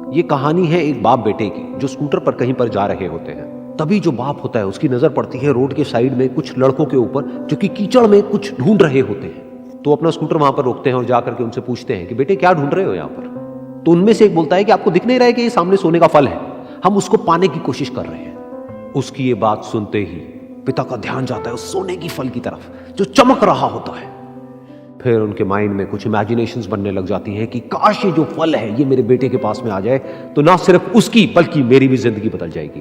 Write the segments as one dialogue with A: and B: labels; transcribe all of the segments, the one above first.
A: ये कहानी है एक बाप बेटे की जो स्कूटर पर कहीं पर जा रहे होते हैं। तभी जो बाप होता है उसकी नजर पड़ती है रोड के साइड में कुछ लड़कों के ऊपर जो कि कीचड़ में कुछ ढूंढ रहे होते हैं। तो अपना स्कूटर वहां पर रोकते हैं और जाकर के उनसे पूछते हैं कि बेटे क्या ढूंढ रहे हो यहाँ पर। तो उनमें से एक बोलता है कि आपको दिख नहीं रहा है कि ये सामने सोने का फल है, हम उसको पाने की कोशिश कर रहे हैं। उसकी ये बात सुनते ही पिता का ध्यान जाता है उस सोने की फल की तरफ जो चमक रहा होता है। फिर उनके माइंड में कुछ इमेजिनेशंस बनने लग जाती हैं कि काश ये जो फल है ये मेरे बेटे के पास में आ जाए तो ना सिर्फ उसकी बल्कि मेरी भी जिंदगी बदल जाएगी।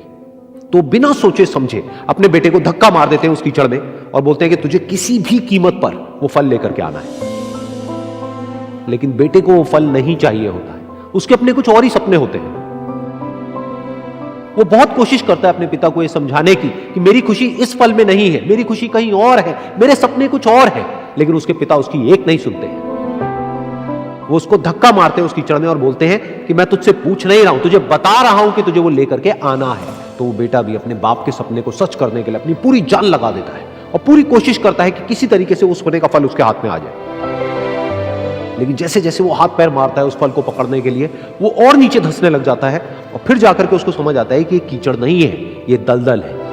A: तो बिना सोचे समझे अपने बेटे को धक्का मार देते हैं उस कीचड़ में और बोलते हैं कि तुझे किसी भी कीमत पर वो फल लेकर के आना है। लेकिन बेटे को वो फल नहीं चाहिए होता है, उसके अपने कुछ और ही सपने होते हैं। वो बहुत कोशिश करता है अपने पिता को ये समझाने की कि मेरी खुशी इस फल में नहीं है, मेरी खुशी कहीं और है, मेरे सपने कुछ और है। लेकिन उसके पिता उसकी एक नहीं सुनते हैं। वो उसको धक्का मारते हैं उस कीचड़ में और बोलते हैं कि मैं तुझसे पूछ नहीं रहा हूं, तुझे बता रहा हूं कि तुझे वो लेकर के आना है। तो वो बेटा भी अपने बाप के सपने को सच करने के लिए अपनी पूरी जान लगा देता है और पूरी कोशिश करता है कि किसी तरीके से उस सोने का फल उसके हाथ में आ जाए। लेकिन जैसे जैसे वो हाथ पैर मारता है उस फल को पकड़ने के लिए वो और नीचे धंसने लग जाता है और फिर जाकर के उसको समझ आता है कि ये कीचड़ नहीं है, ये दलदल है।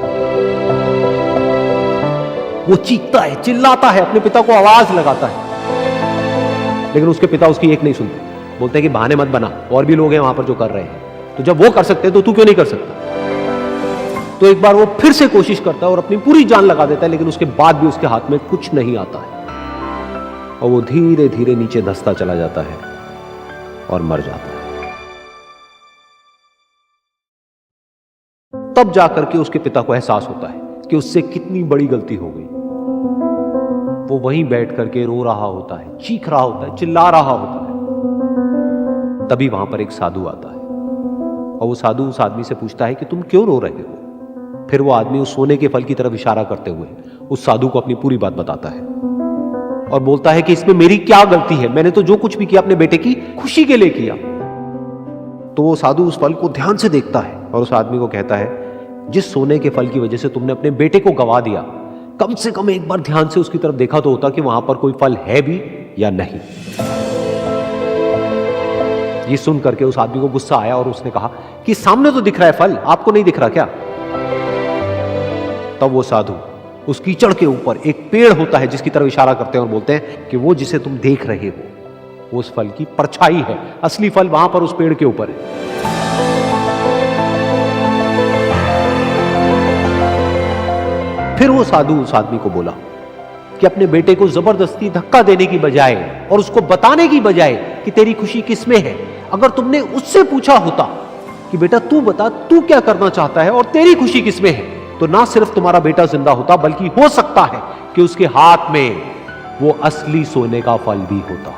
A: वो चीखता है, चिल्लाता है, अपने पिता को आवाज लगाता है, लेकिन उसके पिता उसकी एक नहीं सुनते। बोलते हैं कि बहाने मत बना, और भी लोग हैं वहां पर जो कर रहे हैं, तो जब वो कर सकते हैं तो तू क्यों नहीं कर सकता। तो एक बार वो फिर से कोशिश करता है और अपनी पूरी जान लगा देता है, लेकिन उसके बाद भी उसके हाथ में कुछ नहीं आता है और वो धीरे धीरे नीचे धंसता चला जाता है और मर जाता है। तब जाकर के उसके पिता को एहसास होता है कि उससे कितनी बड़ी गलती हो गई। वो वहीं बैठ करके रो रहा होता है, चीख रहा होता है, चिल्ला रहा होता है। तभी वहां पर एक साधु आता है और वो साधु उस आदमी से पूछता है कि तुम क्यों रो रहे हो। फिर वो आदमी उस सोने के फल की तरफ इशारा करते हुए उस साधु को अपनी पूरी बात बताता है और बोलता है कि इसमें मेरी क्या गलती है, मैंने तो जो कुछ भी किया अपने बेटे की खुशी के लिए किया। तो वो साधु उस फल को ध्यान से देखता है और उस आदमी को कहता है, जिस सोने के फल की वजह से तुमने अपने बेटे को गवा दिया, कम से कम एक बार ध्यान से उसकी तरफ देखा तो होता कि वहां पर कोई फल है भी या नहीं। ये सुन करके उस आदमी को गुस्सा आया और उसने कहा कि सामने तो दिख रहा है फल, आपको नहीं दिख रहा क्या। तब वो साधु उस कीचड़ के ऊपर एक पेड़ होता है जिसकी तरफ इशारा करते हैं और बोलते हैं कि वो जिसे तुम देख रहे हो वो उस फल की परछाई है, असली फल वहां पर उस पेड़ के ऊपर है। फिर वो साधु उस आदमी को बोला कि अपने बेटे को जबरदस्ती धक्का देने की बजाय और उसको बताने की बजाय कि तेरी खुशी किसमें है, अगर तुमने उससे पूछा होता कि बेटा तू बता तू क्या करना चाहता है और तेरी खुशी किसमें है, तो ना सिर्फ तुम्हारा बेटा जिंदा होता बल्कि हो सकता है कि उसके हाथ में वो असली सोने का फल भी होता।